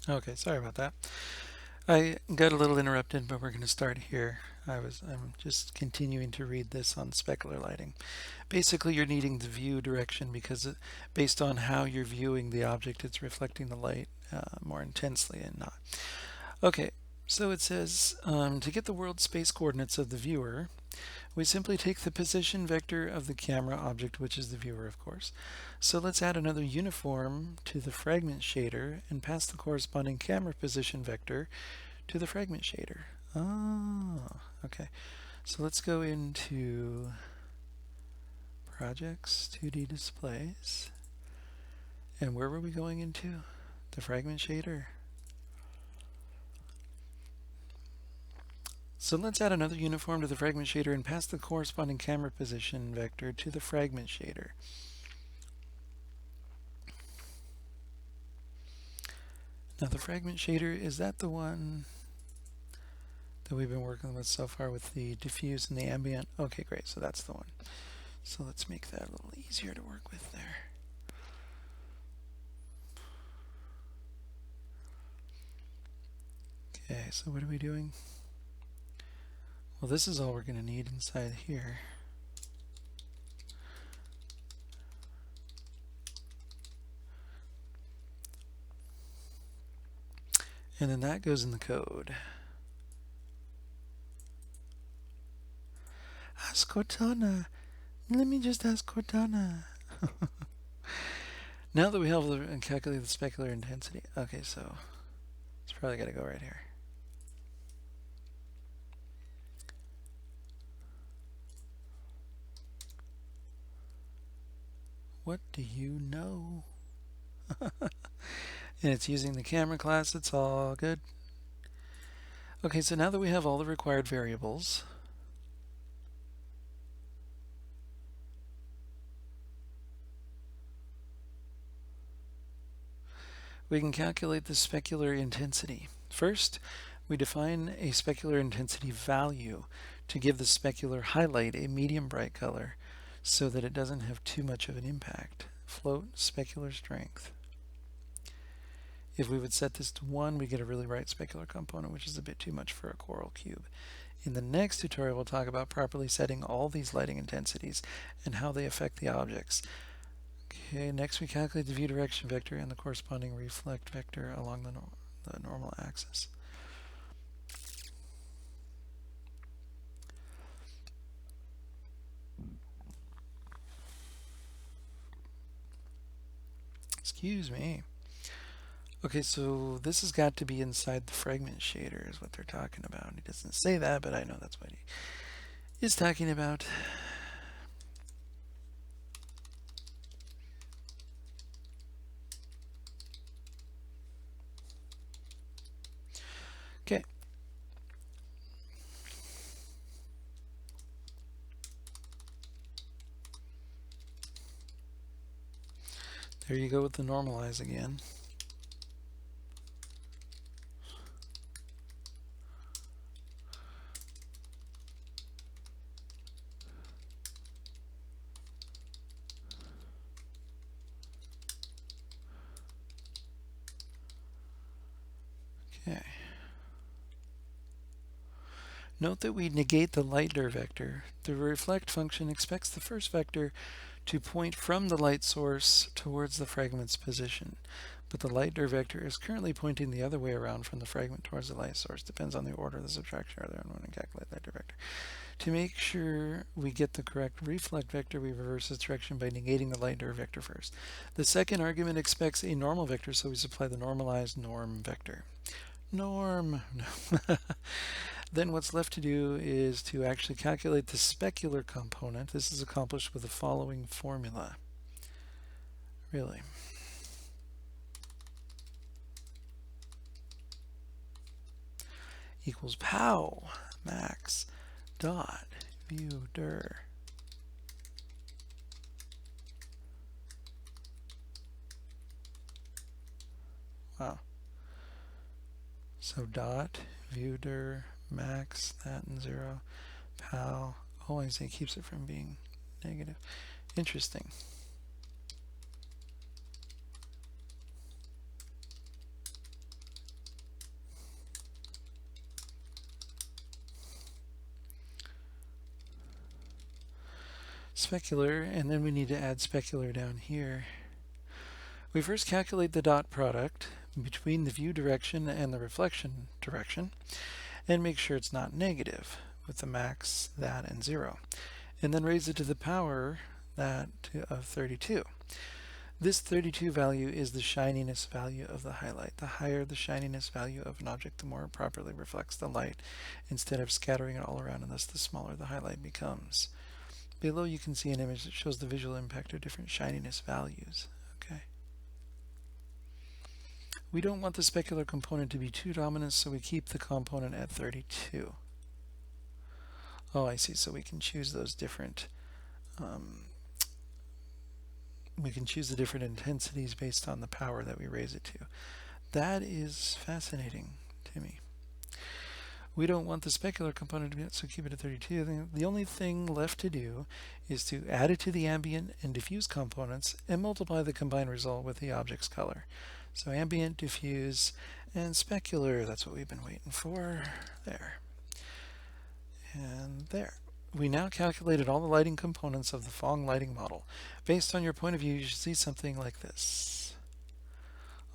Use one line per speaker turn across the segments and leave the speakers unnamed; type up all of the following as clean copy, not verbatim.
Okay, sorry about that. I got a little interrupted, but we're going to start here. I'm just continuing to read this on specular lighting. Basically, you're needing the view direction because based on how you're viewing the object, it's reflecting the light more intensely and not. Okay, so it says to get the world space coordinates of the viewer, we simply take the position vector of the camera object, which is the viewer, of course. So let's add another uniform to the fragment shader and pass the corresponding camera position vector to the fragment shader. Oh, okay. So let's go into Projects, 2D Displays. And where were we going into? The fragment shader. So let's add another uniform to the fragment shader and pass the corresponding camera position vector to the fragment shader. Now the fragment shader, is that the one that we've been working with so far with the diffuse and the ambient? Okay, great, so that's the one. So let's make that a little easier to work with there. Okay, so what are we doing? Well, this is all we're going to need inside here. And then that goes in the code. Ask Cortana. Let me just ask Cortana. Now that we have calculated the specular intensity. Okay, so it's probably got to go right here. What do you know? And it's using the camera class. It's all good. Okay, so now that we have all the required variables, we can calculate the specular intensity. First, we define a specular intensity value to give the specular highlight a medium bright color so that it doesn't have too much of an impact. Float specular strength. If we would set this to 1, we get a really bright specular component, which is a bit too much for a coral cube. In the next tutorial, we'll talk about properly setting all these lighting intensities and how they affect the objects. Okay, next we calculate the view direction vector and the corresponding reflect vector along the normal axis. Excuse me. Okay, so this has got to be inside the fragment shader is what they're talking about. He doesn't say that, but I know that's what he is talking about. Okay. There you go with the normalize again. Okay. Note that we negate the light dir vector. The reflect function expects the first vector to point from the light source towards the fragment's position, but the light dir vector is currently pointing the other way around from the fragment towards the light source. Depends on the order of the subtraction order when we calculate light dir vector. To make sure we get the correct reflect vector, we reverse its direction by negating the light dir vector first. The second argument expects a normal vector, so we supply the normalized norm vector. Norm. Then what's left to do is to actually calculate the specular component. This is accomplished with the following formula. Really. Equals pow max dot view dir. Wow. So dot view dir max that and 0 pow. Oh, I say keeps it from being negative. Interesting. specular, and then we need to add specular down here. We first calculate the dot product between the view direction and the reflection direction and make sure it's not negative with the max, that, and 0. And then raise it to the power of 32. This 32 value is the shininess value of the highlight. The higher the shininess value of an object, the more it properly reflects the light instead of scattering it all around, and thus the smaller the highlight becomes. Below you can see an image that shows the visual impact of different shininess values. Okay. We don't want the specular component to be too dominant, so we keep the component at 32. Oh, I see. So we can choose those different we can choose the different intensities based on the power that we raise it to. That is fascinating to me. We don't want the specular component to be, so keep it at 32. The only thing left to do is to add it to the ambient and diffuse components and multiply the combined result with the object's color. So ambient, diffuse, and specular, that's what we've been waiting for. There. And there. We now calculated all the lighting components of the Phong Lighting Model. Based on your point of view, you should see something like this.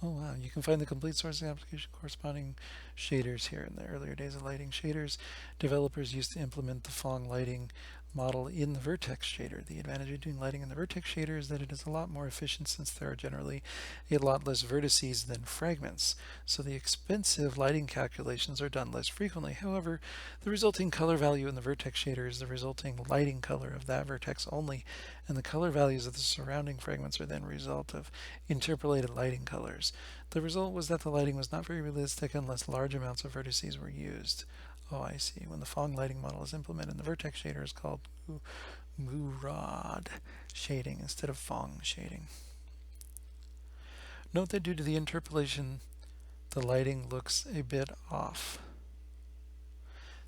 Oh wow, you can find the complete source of the application corresponding shaders here. In the earlier days of lighting shaders, developers used to implement the Phong Lighting Model in the vertex shader. The advantage of doing lighting in the vertex shader is that it is a lot more efficient since there are generally a lot less vertices than fragments, so the expensive lighting calculations are done less frequently. However, the resulting color value in the vertex shader is the resulting lighting color of that vertex only, and the color values of the surrounding fragments are then a result of interpolated lighting colors. The result was that the lighting was not very realistic unless large amounts of vertices were used. Oh, I see. When the Phong Lighting Model is implemented, the vertex shader is called Murad shading instead of Phong shading. Note that due to the interpolation, the lighting looks a bit off.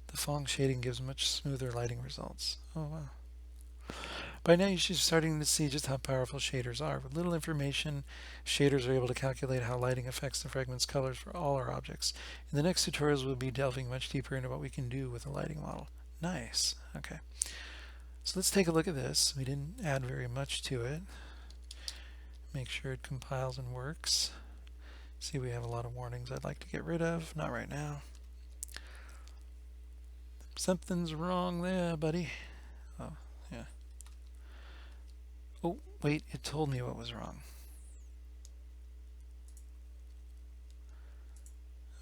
The Phong shading gives much smoother lighting results. Oh, wow. By now you should be starting to see just how powerful shaders are. With little information, shaders are able to calculate how lighting affects the fragment's colors for all our objects. In the next tutorials we'll be delving much deeper into what we can do with a lighting model. Nice. Okay. So let's take a look at this. We didn't add very much to it. Make sure it compiles and works. See, we have a lot of warnings I'd like to get rid of. Not right now. Something's wrong there, buddy. Oh, yeah. Oh, wait, it told me what was wrong.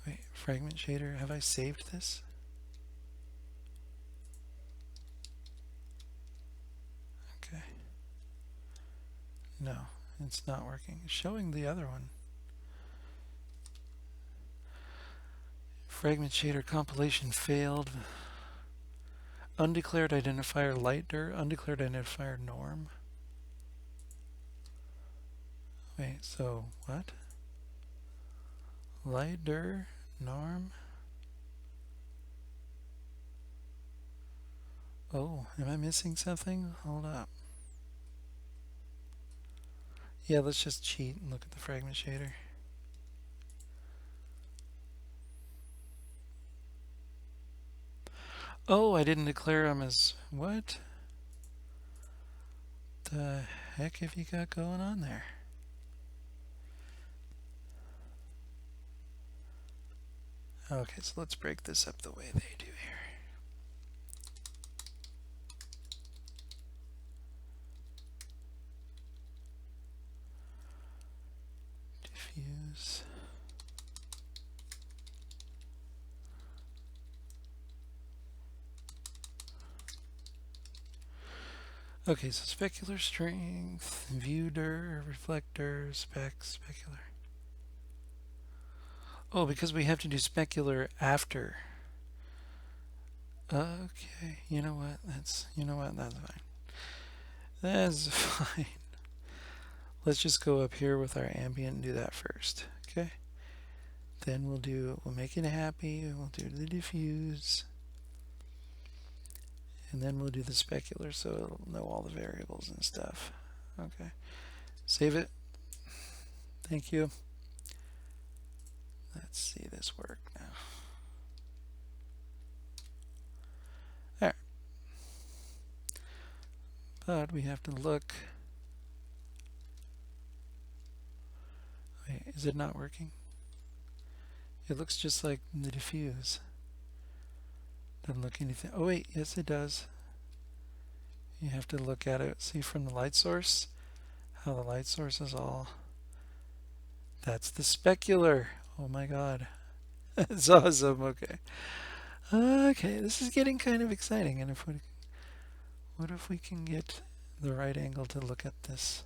Wait, Fragment Shader, have I saved this? Okay. No, it's not working. It's showing the other one. Fragment Shader compilation failed. Undeclared identifier lighter, undeclared identifier norm. Wait, so what? Lighter norm? Oh, am I missing something? Hold up. Yeah, let's just cheat and look at the fragment shader. Oh, I didn't declare them as what? The heck have you got going on there? Okay, so let's break this up the way they do here. Diffuse. Okay, so specular strength, viewer, reflector, specular. Oh, because we have to do specular after. Okay, you know what? That's fine. That's fine. Let's just go up here with our ambient and do that first. Okay. Then we'll make it happy. We'll do the diffuse. And then we'll do the specular so it'll know all the variables and stuff. Okay. Save it. Thank you. Let's see this work now. There. But we have to look. Wait, is it not working? It looks just like the diffuse. Doesn't look anything. Oh wait, yes it does. You have to look at it, see from the light source, how the light source is all. That's the specular. Oh my god. It's awesome. Okay. Okay, this is getting kind of exciting. And what if we can get the right angle to look at this?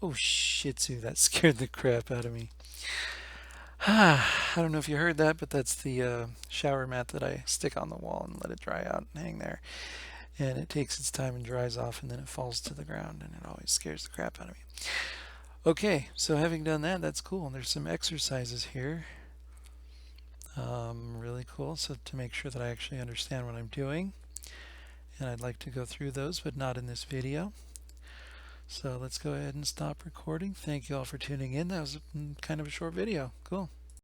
Oh shitsu, that scared the crap out of me. I don't know if you heard that, but that's the shower mat that I stick on the wall and let it dry out and hang there. And it takes its time and dries off, and then it falls to the ground, and it always scares the crap out of me. Okay, so having done that, that's cool. There's some exercises here. Really cool, so to make sure that I actually understand what I'm doing. And I'd like to go through those, but not in this video. So let's go ahead and stop recording. Thank you all for tuning in. That was kind of a short video. Cool.